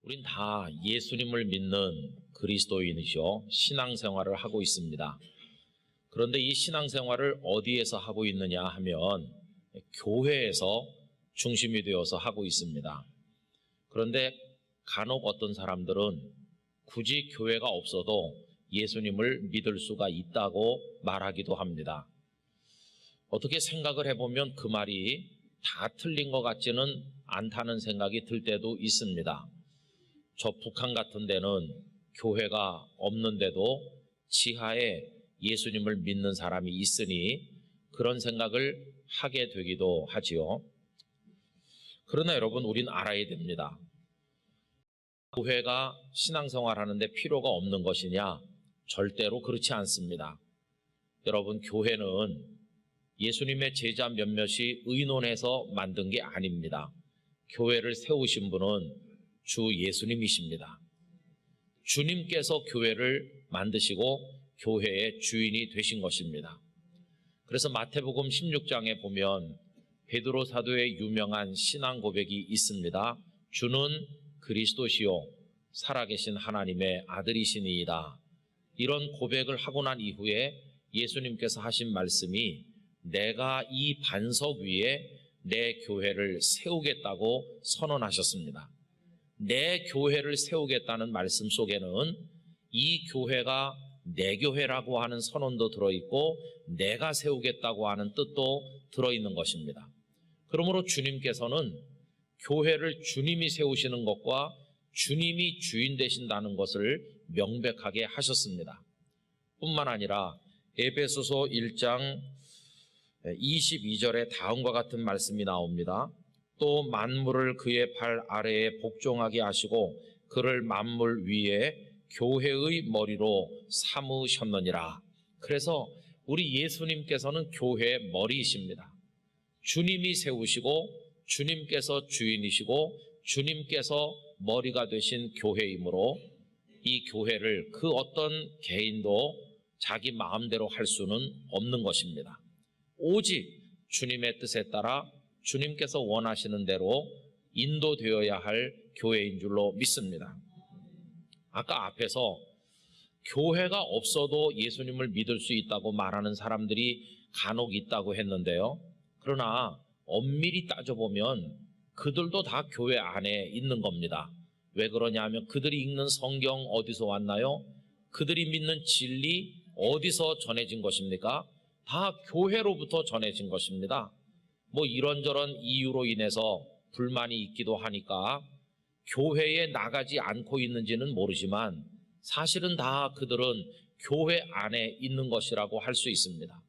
우린 다 예수님을 믿는 그리스도인이죠. 신앙생활을 하고 있습니다. 그런데 이 신앙생활을 어디에서 하고 있느냐 하면 교회에서 중심이 되어서 하고 있습니다. 그런데 간혹 어떤 사람들은 굳이 교회가 없어도 예수님을 믿을 수가 있다고 말하기도 합니다. 어떻게 생각을 해보면 그 말이 다 틀린 것 같지는 않다는 생각이 들 때도 있습니다. 저 북한 같은 데는 교회가 없는데도 지하에 예수님을 믿는 사람이 있으니 그런 생각을 하게 되기도 하지요. 그러나 여러분, 우린 알아야 됩니다. 교회가 신앙생활 하는데 필요가 없는 것이냐? 절대로 그렇지 않습니다. 여러분, 교회는 예수님의 제자 몇몇이 의논해서 만든 게 아닙니다. 교회를 세우신 분은 주 예수님이십니다. 주님께서 교회를 만드시고 교회의 주인이 되신 것입니다. 그래서 마태복음 16장에 보면 베드로 사도의 유명한 신앙 고백이 있습니다. 주는 그리스도시요 살아계신 하나님의 아들이시니이다. 이런 고백을 하고 난 이후에 예수님께서 하신 말씀이 내가 이 반석 위에 내 교회를 세우겠다고 선언하셨습니다. 내 교회를 세우겠다는 말씀 속에는 이 교회가 내 교회라고 하는 선언도 들어있고 내가 세우겠다고 하는 뜻도 들어있는 것입니다. 그러므로 주님께서는 교회를 주님이 세우시는 것과 주님이 주인 되신다는 것을 명백하게 하셨습니다. 뿐만 아니라 에베소서 1장 22절에 다음과 같은 말씀이 나옵니다. 또 만물을 그의 발 아래에 복종하게 하시고 그를 만물 위에 교회의 머리로 삼으셨느니라. 그래서 우리 예수님께서는 교회의 머리이십니다. 주님이 세우시고 주님께서 주인이시고 주님께서 머리가 되신 교회이므로 이 교회를 그 어떤 개인도 자기 마음대로 할 수는 없는 것입니다. 오직 주님의 뜻에 따라 주님께서 원하시는 대로 인도되어야 할 교회인 줄로 믿습니다. 아까 앞에서 교회가 없어도 예수님을 믿을 수 있다고 말하는 사람들이 간혹 있다고 했는데요. 그러나 엄밀히 따져보면 그들도 다 교회 안에 있는 겁니다. 왜 그러냐 하면 그들이 읽는 성경 어디서 왔나요? 그들이 믿는 진리 어디서 전해진 것입니까? 다 교회로부터 전해진 것입니다. 뭐 이런저런 이유로 인해서 불만이 있기도 하니까 교회에 나가지 않고 있는지는 모르지만 사실은 다 그들은 교회 안에 있는 것이라고 할 수 있습니다.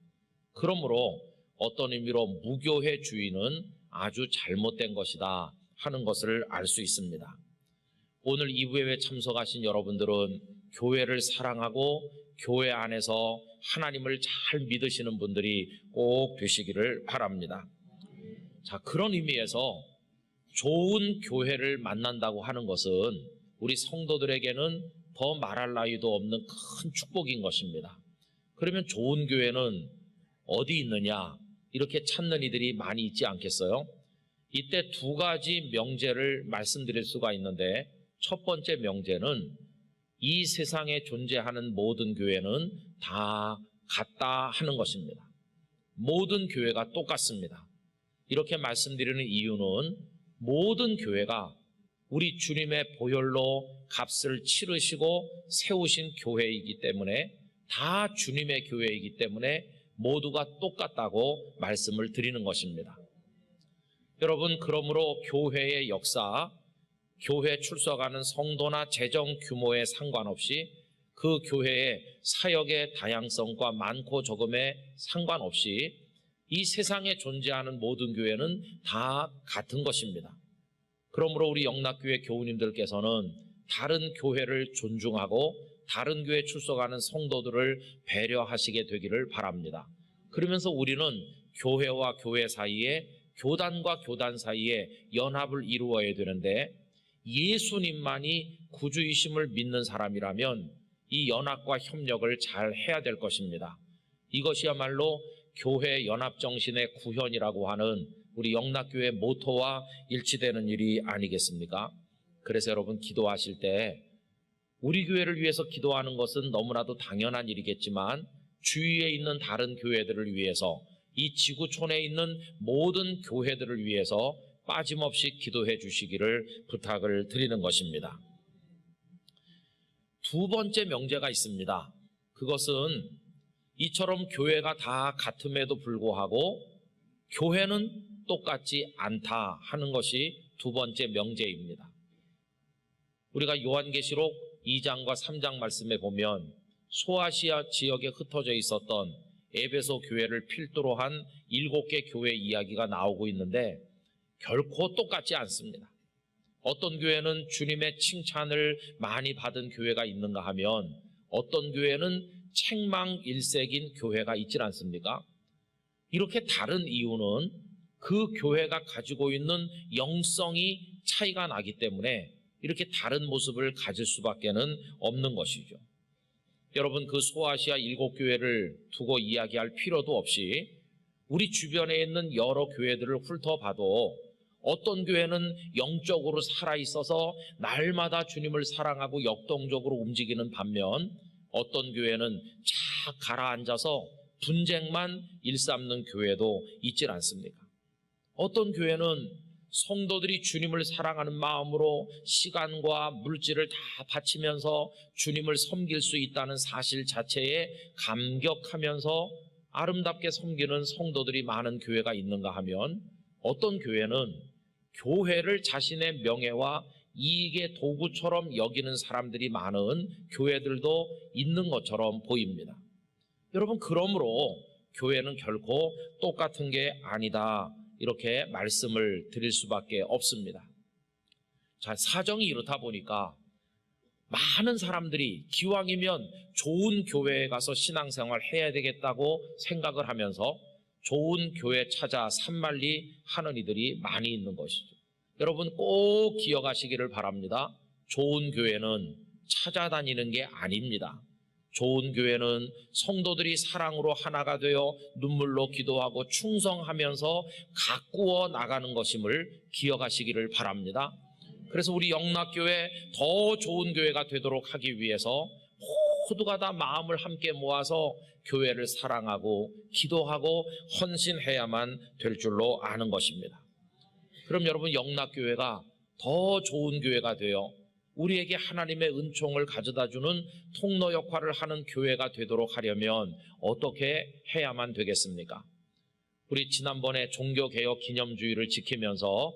그러므로 어떤 의미로 무교회 주의는 아주 잘못된 것이다 하는 것을 알 수 있습니다. 오늘 이 예배에 참석하신 여러분들은 교회를 사랑하고 교회 안에서 하나님을 잘 믿으시는 분들이 꼭 되시기를 바랍니다. 자, 그런 의미에서 좋은 교회를 만난다고 하는 것은 우리 성도들에게는 더 말할 나위도 없는 큰 축복인 것입니다. 그러면 좋은 교회는 어디 있느냐? 이렇게 찾는 이들이 많이 있지 않겠어요? 이때 두 가지 명제를 말씀드릴 수가 있는데 첫 번째 명제는 이 세상에 존재하는 모든 교회는 다 같다 하는 것입니다. 모든 교회가 똑같습니다. 이렇게 말씀드리는 이유는 모든 교회가 우리 주님의 보혈로 값을 치르시고 세우신 교회이기 때문에 다 주님의 교회이기 때문에 모두가 똑같다고 말씀을 드리는 것입니다. 여러분, 그러므로 교회의 역사, 교회에 출석하는 성도나 재정 규모에 상관없이 그 교회의 사역의 다양성과 많고 적음에 상관없이 이 세상에 존재하는 모든 교회는 다 같은 것입니다. 그러므로 우리 영락교회 교우님들께서는 다른 교회를 존중하고 다른 교회에 출석하는 성도들을 배려하시게 되기를 바랍니다. 그러면서 우리는 교회와 교회 사이에, 교단과 교단 사이에 연합을 이루어야 되는데 예수님만이 구주이심을 믿는 사람이라면 이 연합과 협력을 잘 해야 될 것입니다. 이것이야말로 교회 연합정신의 구현이라고 하는 우리 영락교회 모토와 일치되는 일이 아니겠습니까? 그래서 여러분 기도하실 때 우리 교회를 위해서 기도하는 것은 너무나도 당연한 일이겠지만 주위에 있는 다른 교회들을 위해서 이 지구촌에 있는 모든 교회들을 위해서 빠짐없이 기도해 주시기를 부탁을 드리는 것입니다. 두 번째 명제가 있습니다. 그것은 이처럼 교회가 다 같음에도 불구하고 교회는 똑같지 않다 하는 것이 두 번째 명제입니다. 우리가 요한계시록 2장과 3장 말씀에 보면 소아시아 지역에 흩어져 있었던 에베소 교회를 필두로 한 7개 교회 이야기가 나오고 있는데 결코 똑같지 않습니다. 어떤 교회는 주님의 칭찬을 많이 받은 교회가 있는가 하면 어떤 교회는 책망일색인 교회가 있지 않습니까? 이렇게 다른 이유는 그 교회가 가지고 있는 영성이 차이가 나기 때문에 이렇게 다른 모습을 가질 수밖에는 없는 것이죠. 여러분, 그 소아시아 7교회를 두고 이야기할 필요도 없이 우리 주변에 있는 여러 교회들을 훑어봐도 어떤 교회는 영적으로 살아있어서 날마다 주님을 사랑하고 역동적으로 움직이는 반면 어떤 교회는 착 가라앉아서 분쟁만 일삼는 교회도 있질 않습니까? 어떤 교회는 성도들이 주님을 사랑하는 마음으로 시간과 물질을 다 바치면서 주님을 섬길 수 있다는 사실 자체에 감격하면서 아름답게 섬기는 성도들이 많은 교회가 있는가 하면 어떤 교회는 교회를 자신의 명예와 이익의 도구처럼 여기는 사람들이 많은 교회들도 있는 것처럼 보입니다. 여러분, 그러므로 교회는 결코 똑같은 게 아니다, 이렇게 말씀을 드릴 수밖에 없습니다. 자, 사정이 이렇다 보니까 많은 사람들이 기왕이면 좋은 교회에 가서 신앙생활 해야 되겠다고 생각을 하면서 좋은 교회 찾아 산만리 하는 이들이 많이 있는 것이죠. 여러분 꼭 기억하시기를 바랍니다. 좋은 교회는 찾아다니는 게 아닙니다. 좋은 교회는 성도들이 사랑으로 하나가 되어 눈물로 기도하고 충성하면서 가꾸어 나가는 것임을 기억하시기를 바랍니다. 그래서 우리 영락교회 더 좋은 교회가 되도록 하기 위해서 모두가 다 마음을 함께 모아서 교회를 사랑하고 기도하고 헌신해야만 될 줄로 아는 것입니다. 그럼 여러분, 영락교회가 더 좋은 교회가 되어 우리에게 하나님의 은총을 가져다주는 통로 역할을 하는 교회가 되도록 하려면 어떻게 해야만 되겠습니까? 우리 지난번에 종교개혁 기념주의를 지키면서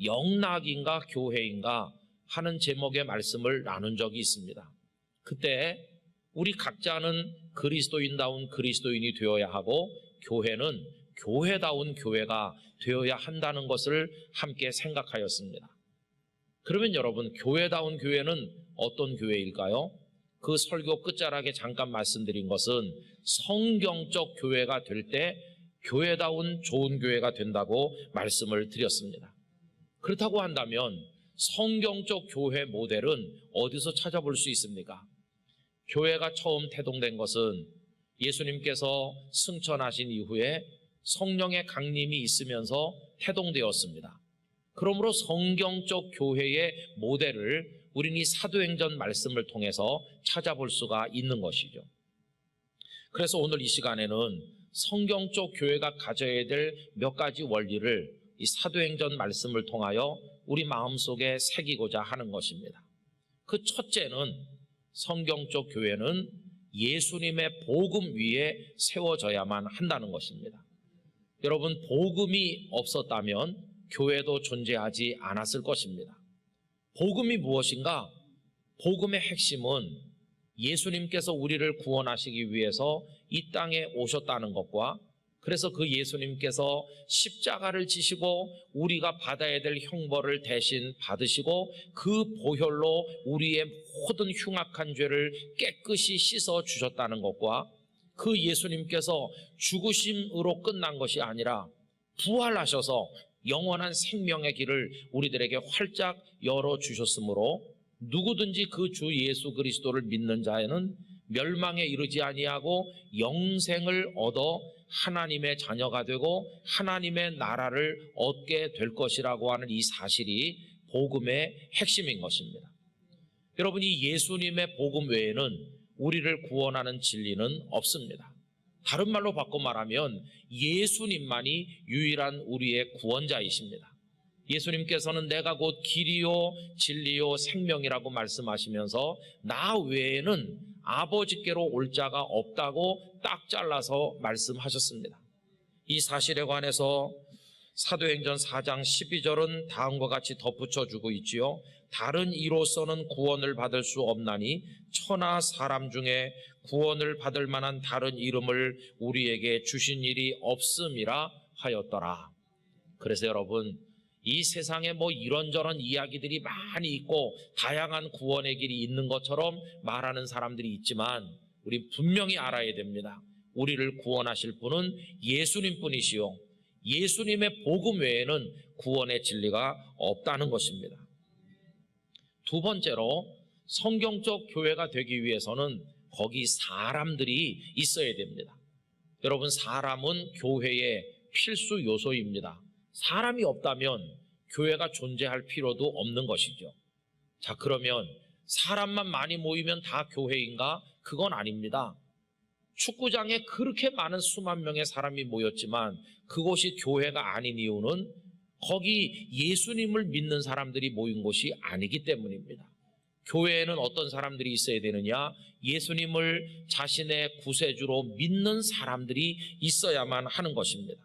영락인가 교회인가 하는 제목의 말씀을 나눈 적이 있습니다. 그때 우리 각자는 그리스도인다운 그리스도인이 되어야 하고 교회는 교회다운 교회가 되어야 한다는 것을 함께 생각하였습니다. 그러면 여러분, 교회다운 교회는 어떤 교회일까요? 그 설교 끝자락에 잠깐 말씀드린 것은 성경적 교회가 될 때 교회다운 좋은 교회가 된다고 말씀을 드렸습니다. 그렇다고 한다면 성경적 교회 모델은 어디서 찾아볼 수 있습니까? 교회가 처음 태동된 것은 예수님께서 승천하신 이후에 성령의 강림이 있으면서 태동되었습니다. 그러므로 성경적 교회의 모델을 우리는 이 사도행전 말씀을 통해서 찾아볼 수가 있는 것이죠. 그래서 오늘 이 시간에는 성경적 교회가 가져야 될 몇 가지 원리를 이 사도행전 말씀을 통하여 우리 마음속에 새기고자 하는 것입니다. 그 첫째는 성경적 교회는 예수님의 복음 위에 세워져야만 한다는 것입니다. 여러분, 복음이 없었다면 교회도 존재하지 않았을 것입니다. 복음이 무엇인가? 복음의 핵심은 예수님께서 우리를 구원하시기 위해서 이 땅에 오셨다는 것과 그래서 그 예수님께서 십자가를 지시고 우리가 받아야 될 형벌을 대신 받으시고 그 보혈로 우리의 모든 흉악한 죄를 깨끗이 씻어 주셨다는 것과 그 예수님께서 죽으심으로 끝난 것이 아니라 부활하셔서 영원한 생명의 길을 우리들에게 활짝 열어주셨으므로 누구든지 그 주 예수 그리스도를 믿는 자에는 멸망에 이르지 아니하고 영생을 얻어 하나님의 자녀가 되고 하나님의 나라를 얻게 될 것이라고 하는 이 사실이 복음의 핵심인 것입니다. 여러분이 예수님의 복음 외에는 우리를 구원하는 진리는 없습니다. 다른 말로 바꿔 말하면 예수님만이 유일한 우리의 구원자이십니다. 예수님께서는 내가 곧 길이요 진리요 생명이라고 말씀하시면서 나 외에는 아버지께로 올 자가 없다고 딱 잘라서 말씀하셨습니다. 이 사실에 관해서 사도행전 4장 12절은 다음과 같이 덧붙여주고 있지요. 다른 이로서는 구원을 받을 수 없나니 천하 사람 중에 구원을 받을 만한 다른 이름을 우리에게 주신 일이 없음이라 하였더라. 그래서 여러분, 이 세상에 뭐 이런저런 이야기들이 많이 있고 다양한 구원의 길이 있는 것처럼 말하는 사람들이 있지만 우리 분명히 알아야 됩니다. 우리를 구원하실 분은 예수님 뿐이시요, 예수님의 복음 외에는 구원의 진리가 없다는 것입니다. 두 번째로, 성경적 교회가 되기 위해서는 거기 사람들이 있어야 됩니다. 여러분, 사람은 교회의 필수 요소입니다. 사람이 없다면 교회가 존재할 필요도 없는 것이죠. 자, 그러면 사람만 많이 모이면 다 교회인가? 그건 아닙니다. 축구장에 그렇게 많은 수만 명의 사람이 모였지만 그곳이 교회가 아닌 이유는 거기 예수님을 믿는 사람들이 모인 곳이 아니기 때문입니다. 교회에는 어떤 사람들이 있어야 되느냐? 예수님을 자신의 구세주로 믿는 사람들이 있어야만 하는 것입니다.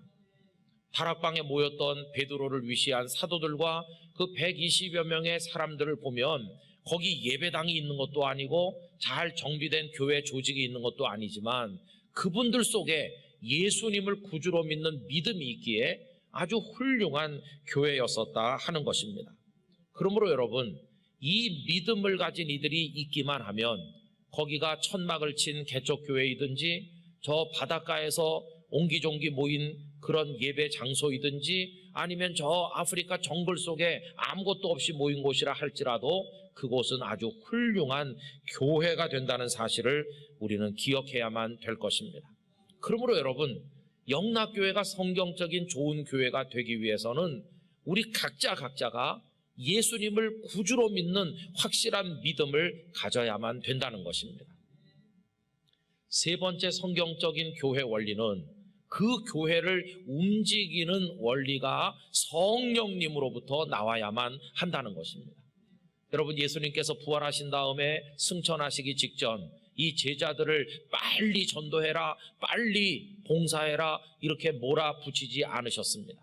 다락방에 모였던 베드로를 위시한 사도들과 그 120여 명의 사람들을 보면 거기 예배당이 있는 것도 아니고 잘 정비된 교회 조직이 있는 것도 아니지만 그분들 속에 예수님을 구주로 믿는 믿음이 있기에 아주 훌륭한 교회였었다 하는 것입니다. 그러므로 여러분, 이 믿음을 가진 이들이 있기만 하면 거기가 천막을 친 개척교회이든지 저 바닷가에서 옹기종기 모인 그런 예배 장소이든지 아니면 저 아프리카 정글 속에 아무것도 없이 모인 곳이라 할지라도 그곳은 아주 훌륭한 교회가 된다는 사실을 우리는 기억해야만 될 것입니다. 그러므로 여러분, 영락교회가 성경적인 좋은 교회가 되기 위해서는 우리 각자가 예수님을 구주로 믿는 확실한 믿음을 가져야만 된다는 것입니다. 세 번째 성경적인 교회 원리는 그 교회를 움직이는 원리가 성령님으로부터 나와야만 한다는 것입니다. 여러분, 예수님께서 부활하신 다음에 승천하시기 직전 이 제자들을 빨리 전도해라, 빨리 봉사해라 이렇게 몰아붙이지 않으셨습니다.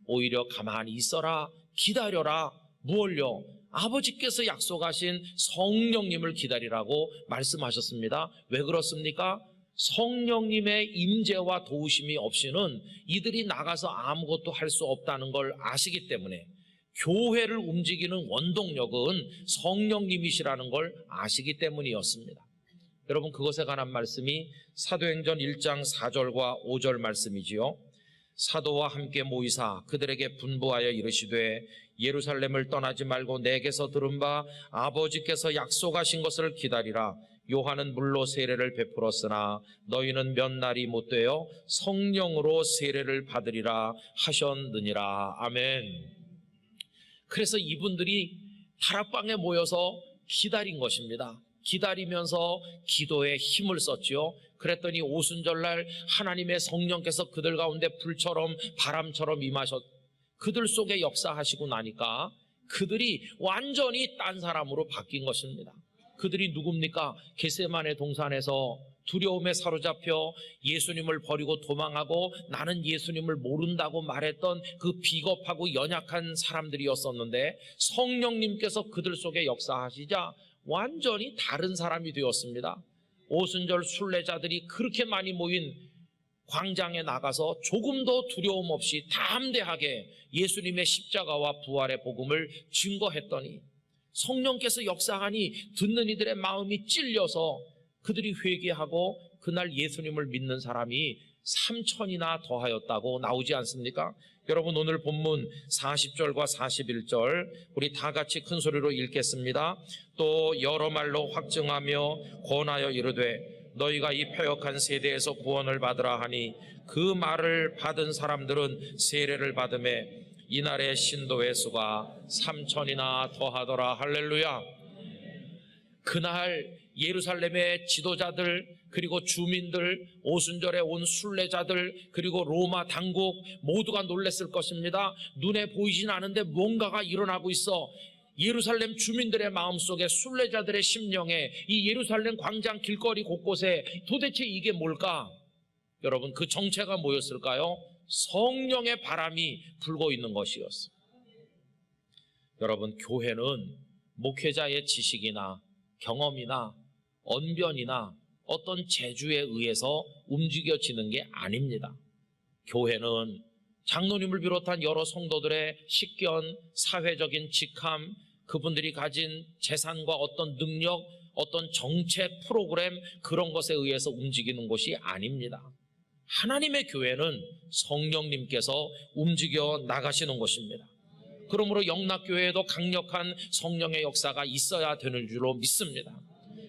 오히려 가만히 있어라, 기다려라, 무엇요? 아버지께서 약속하신 성령님을 기다리라고 말씀하셨습니다. 왜 그렇습니까? 성령님의 임재와 도우심이 없이는 이들이 나가서 아무것도 할 수 없다는 걸 아시기 때문에 교회를 움직이는 원동력은 성령님이시라는 걸 아시기 때문이었습니다. 여러분, 그것에 관한 말씀이 사도행전 1장 4절과 5절 말씀이지요. 사도와 함께 모이사 그들에게 분부하여 이르시되 예루살렘을 떠나지 말고 내게서 들은 바 아버지께서 약속하신 것을 기다리라. 요한은 물로 세례를 베풀었으나 너희는 몇 날이 못되어 성령으로 세례를 받으리라 하셨느니라. 아멘. 그래서 이분들이 다락방에 모여서 기다린 것입니다. 기다리면서 기도에 힘을 썼지요. 그랬더니 오순절날 하나님의 성령께서 그들 가운데 불처럼 바람처럼 임하셨, 그들 속에 역사하시고 나니까 그들이 완전히 딴 사람으로 바뀐 것입니다. 그들이 누굽니까? 겟세마네 동산에서 두려움에 사로잡혀 예수님을 버리고 도망하고 나는 예수님을 모른다고 말했던 그 비겁하고 연약한 사람들이었었는데 성령님께서 그들 속에 역사하시자 완전히 다른 사람이 되었습니다. 오순절 순례자들이 그렇게 많이 모인 광장에 나가서 조금도 두려움 없이 담대하게 예수님의 십자가와 부활의 복음을 증거했더니 성령께서 역사하니 듣는 이들의 마음이 찔려서 그들이 회개하고 그날 예수님을 믿는 사람이 3,000이나 더하였다고 나오지 않습니까? 여러분, 오늘 본문 40절과 41절 우리 다 같이 큰 소리로 읽겠습니다. 또 여러 말로 확증하며 권하여 이르되 너희가 이 패역한 세대에서 구원을 받으라 하니 그 말을 받은 사람들은 세례를 받음에 이날의 신도의 수가 3,000이나 더하더라. 할렐루야. 그날 예루살렘의 지도자들, 그리고 주민들, 오순절에 온 순례자들, 그리고 로마 당국 모두가 놀랐을 것입니다. 눈에 보이진 않은데 뭔가가 일어나고 있어. 예루살렘 주민들의 마음속에, 순례자들의 심령에, 이 예루살렘 광장 길거리 곳곳에 도대체 이게 뭘까? 여러분, 그 정체가 뭐였을까요? 성령의 바람이 불고 있는 것이었어요. 여러분, 교회는 목회자의 지식이나 경험이나 언변이나 어떤 재주에 의해서 움직여지는 게 아닙니다. 교회는 장로님을 비롯한 여러 성도들의 식견, 사회적인 직함, 그분들이 가진 재산과 어떤 능력, 어떤 정책 프로그램, 그런 것에 의해서 움직이는 곳이 아닙니다. 하나님의 교회는 성령님께서 움직여 나가시는 곳입니다. 그러므로 영락교회에도 강력한 성령의 역사가 있어야 되는 줄로 믿습니다.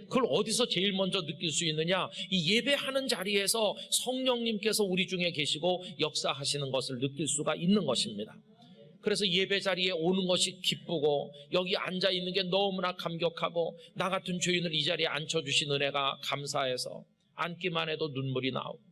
그걸 어디서 제일 먼저 느낄 수 있느냐? 이 예배하는 자리에서 성령님께서 우리 중에 계시고 역사하시는 것을 느낄 수가 있는 것입니다. 그래서 예배 자리에 오는 것이 기쁘고, 여기 앉아있는 게 너무나 감격하고, 나 같은 죄인을 이 자리에 앉혀주신 은혜가 감사해서 앉기만 해도 눈물이 나오고,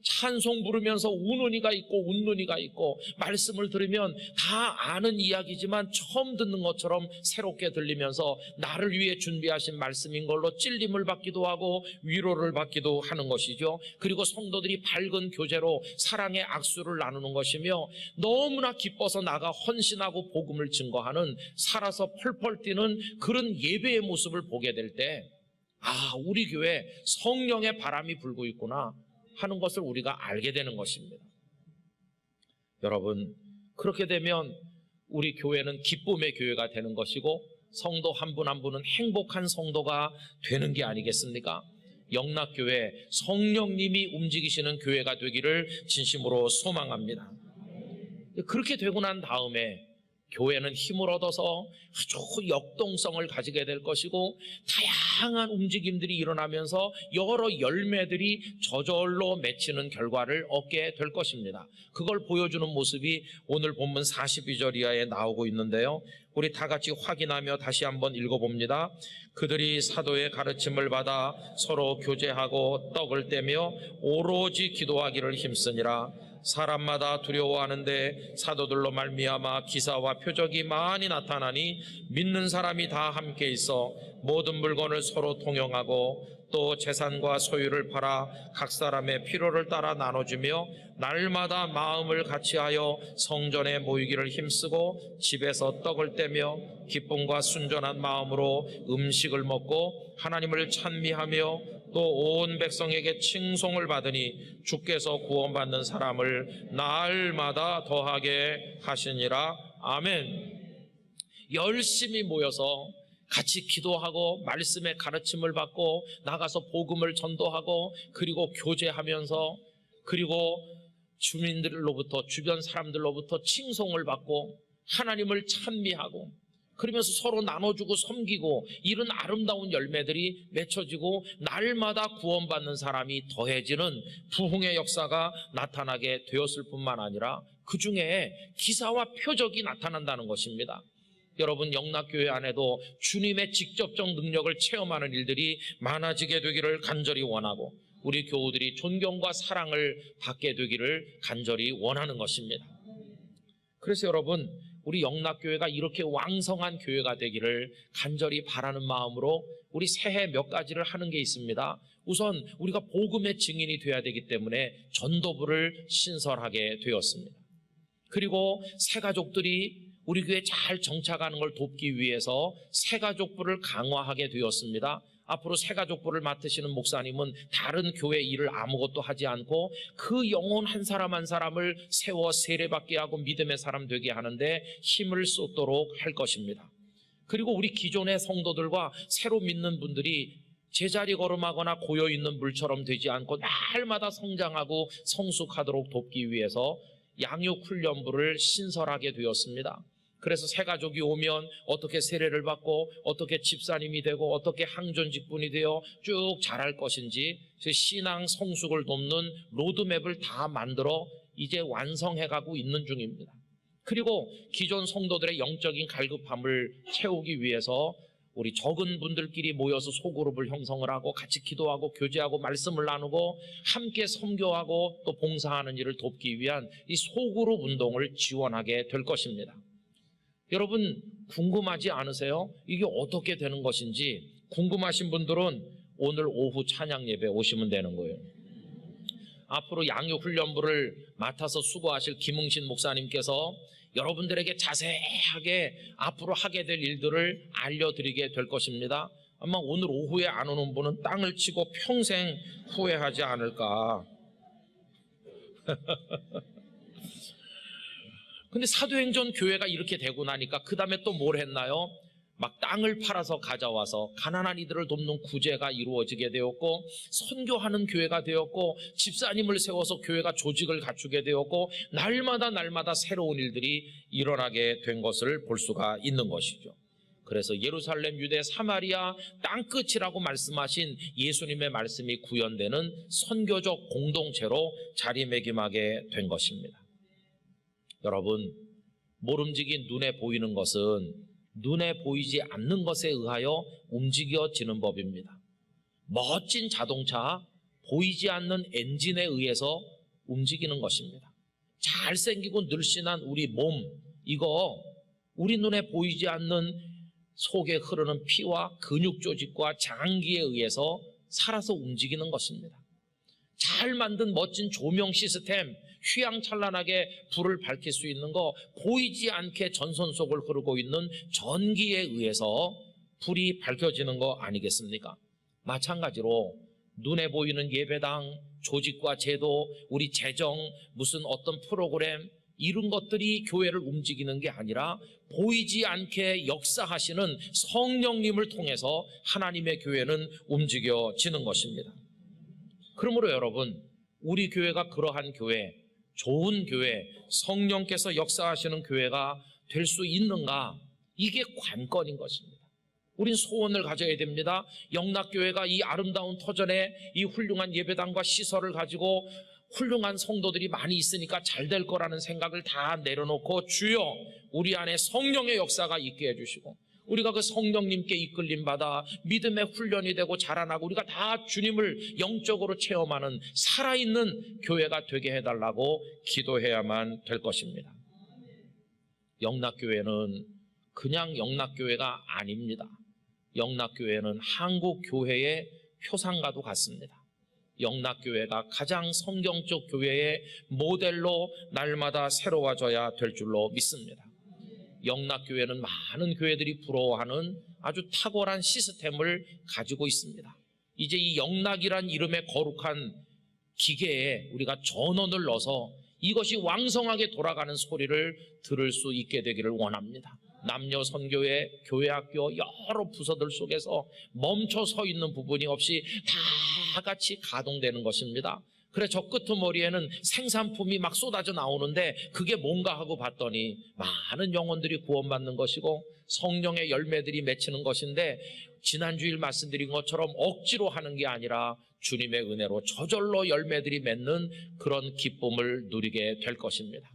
찬송 부르면서 우는 이가 있고 웃는 이가 있고, 말씀을 들으면 다 아는 이야기지만 처음 듣는 것처럼 새롭게 들리면서 나를 위해 준비하신 말씀인 걸로 찔림을 받기도 하고 위로를 받기도 하는 것이죠. 그리고 성도들이 밝은 교제로 사랑의 악수를 나누는 것이며, 너무나 기뻐서 나가 헌신하고 복음을 증거하는, 살아서 펄펄 뛰는 그런 예배의 모습을 보게 될 때, 아, 우리 교회 성령의 바람이 불고 있구나 하는 것을 우리가 알게 되는 것입니다. 여러분, 그렇게 되면 우리 교회는 기쁨의 교회가 되는 것이고, 성도 한 분 한 분은 행복한 성도가 되는 게 아니겠습니까? 영락교회, 성령님이 움직이시는 교회가 되기를 진심으로 소망합니다. 그렇게 되고 난 다음에 교회는 힘을 얻어서 아주 역동성을 가지게 될 것이고, 다양한 움직임들이 일어나면서 여러 열매들이 저절로 맺히는 결과를 얻게 될 것입니다. 그걸 보여주는 모습이 오늘 본문 42절 이하에 나오고 있는데요, 우리 다 같이 확인하며 다시 한번 읽어봅니다. 그들이 사도의 가르침을 받아 서로 교제하고 떡을 떼며 오로지 기도하기를 힘쓰니라. 사람마다 두려워하는데 사도들로 말미암아 기사와 표적이 많이 나타나니 믿는 사람이 다 함께 있어 모든 물건을 서로 통용하고 또 재산과 소유를 팔아 각 사람의 필요를 따라 나눠주며 날마다 마음을 같이하여 성전에 모이기를 힘쓰고 집에서 떡을 떼며 기쁨과 순전한 마음으로 음식을 먹고 하나님을 찬미하며 또 온 백성에게 칭송을 받으니 주께서 구원받는 사람을 날마다 더하게 하시니라. 아멘. 열심히 모여서 같이 기도하고 말씀의 가르침을 받고 나가서 복음을 전도하고, 그리고 교제하면서, 그리고 주민들로부터, 주변 사람들로부터 칭송을 받고 하나님을 찬미하고, 그러면서 서로 나눠주고 섬기고, 이런 아름다운 열매들이 맺혀지고 날마다 구원받는 사람이 더해지는 부흥의 역사가 나타나게 되었을 뿐만 아니라 그 중에 기사와 표적이 나타난다는 것입니다. 여러분, 영락교회 안에도 주님의 직접적 능력을 체험하는 일들이 많아지게 되기를 간절히 원하고, 우리 교우들이 존경과 사랑을 받게 되기를 간절히 원하는 것입니다. 그래서 여러분, 우리 영락교회가 이렇게 왕성한 교회가 되기를 간절히 바라는 마음으로 우리 새해 몇 가지를 하는 게 있습니다. 우선 우리가 복음의 증인이 되어야 되기 때문에 전도부를 신설하게 되었습니다. 그리고 새가족들이 우리 교회에 잘 정착하는 걸 돕기 위해서 새가족부를 강화하게 되었습니다. 앞으로 새가족부를 맡으시는 목사님은 다른 교회 일을 아무것도 하지 않고 그 영혼 한 사람 한 사람을 세워 세례받게 하고 믿음의 사람 되게 하는데 힘을 쏟도록 할 것입니다. 그리고 우리 기존의 성도들과 새로 믿는 분들이 제자리 걸음하거나 고여있는 물처럼 되지 않고 날마다 성장하고 성숙하도록 돕기 위해서 양육훈련부를 신설하게 되었습니다. 그래서 새가족이 오면 어떻게 세례를 받고 어떻게 집사님이 되고 어떻게 항존 직분이 되어 쭉 자랄 것인지 신앙 성숙을 돕는 로드맵을 다 만들어 이제 완성해가고 있는 중입니다. 그리고 기존 성도들의 영적인 갈급함을 채우기 위해서 우리 적은 분들끼리 모여서 소그룹을 형성을 하고 같이 기도하고 교제하고 말씀을 나누고 함께 선교하고 또 봉사하는 일을 돕기 위한 이 소그룹 운동을 지원하게 될 것입니다. 여러분 궁금하지 않으세요? 이게 어떻게 되는 것인지 궁금하신 분들은 오늘 오후 찬양 예배 오시면 되는 거예요. 앞으로 양육훈련부를 맡아서 수고하실 김흥신 목사님께서 여러분들에게 자세하게 앞으로 하게 될 일들을 알려드리게 될 것입니다. 아마 오늘 오후에 안 오는 분은 땅을 치고 평생 후회하지 않을까. 근데 사도행전 교회가 이렇게 되고 나니까 그 다음에 또 뭘 했나요? 막 땅을 팔아서 가져와서 가난한 이들을 돕는 구제가 이루어지게 되었고, 선교하는 교회가 되었고, 집사님을 세워서 교회가 조직을 갖추게 되었고, 날마다 새로운 일들이 일어나게 된 것을 볼 수가 있는 것이죠. 그래서 예루살렘, 유대, 사마리아 땅끝이라고 말씀하신 예수님의 말씀이 구현되는 선교적 공동체로 자리매김하게 된 것입니다. 여러분, 모름지기 눈에 보이는 것은 눈에 보이지 않는 것에 의하여 움직여지는 법입니다. 멋진 자동차, 보이지 않는 엔진에 의해서 움직이는 것입니다. 잘생기고 늘씬한 우리 몸, 이거 우리 눈에 보이지 않는 속에 흐르는 피와 근육 조직과 장기에 의해서 살아서 움직이는 것입니다. 잘 만든 멋진 조명 시스템, 휘황찬란하게 불을 밝힐 수 있는 거, 보이지 않게 전선 속을 흐르고 있는 전기에 의해서 불이 밝혀지는 거 아니겠습니까? 마찬가지로 눈에 보이는 예배당, 조직과 제도, 우리 재정, 무슨 어떤 프로그램, 이런 것들이 교회를 움직이는 게 아니라 보이지 않게 역사하시는 성령님을 통해서 하나님의 교회는 움직여지는 것입니다. 그러므로 여러분, 우리 교회가 그러한 교회, 좋은 교회, 성령께서 역사하시는 교회가 될 수 있는가? 이게 관건인 것입니다. 우린 소원을 가져야 됩니다. 영락교회가 이 아름다운 터전에 이 훌륭한 예배당과 시설을 가지고 훌륭한 성도들이 많이 있으니까 잘 될 거라는 생각을 다 내려놓고, 주여 우리 안에 성령의 역사가 있게 해주시고, 우리가 그 성령님께 이끌림 받아 믿음의 훈련이 되고 자라나고 우리가 다 주님을 영적으로 체험하는 살아있는 교회가 되게 해달라고 기도해야만 될 것입니다. 영락교회는 그냥 영락교회가 아닙니다. 영락교회는 한국교회의 표상과도 같습니다. 영락교회가 가장 성경적 교회의 모델로 날마다 새로워져야 될 줄로 믿습니다. 영락교회는 많은 교회들이 부러워하는 아주 탁월한 시스템을 가지고 있습니다. 이제 이 영락이란 이름의 거룩한 기계에 우리가 전원을 넣어서 이것이 왕성하게 돌아가는 소리를 들을 수 있게 되기를 원합니다. 남녀 선교회, 교회학교 여러 부서들 속에서 멈춰 서 있는 부분이 없이 다 같이 가동되는 것입니다. 그래 저 끄트머리에는 생산품이 막 쏟아져 나오는데 그게 뭔가 하고 봤더니 많은 영혼들이 구원받는 것이고 성령의 열매들이 맺히는 것인데, 지난주일 말씀드린 것처럼 억지로 하는 게 아니라 주님의 은혜로 저절로 열매들이 맺는 그런 기쁨을 누리게 될 것입니다.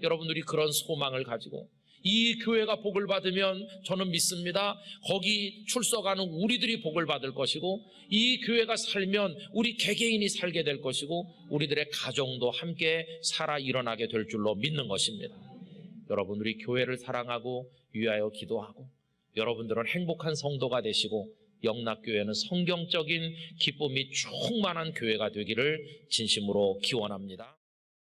여러분들이 그런 소망을 가지고 이 교회가 복을 받으면 저는 믿습니다. 거기 출석하는 우리들이 복을 받을 것이고, 이 교회가 살면 우리 개개인이 살게 될 것이고, 우리들의 가정도 함께 살아 일어나게 될 줄로 믿는 것입니다. 여러분, 우리 교회를 사랑하고 위하여 기도하고, 여러분들은 행복한 성도가 되시고 영락교회는 성경적인 기쁨이 충만한 교회가 되기를 진심으로 기원합니다.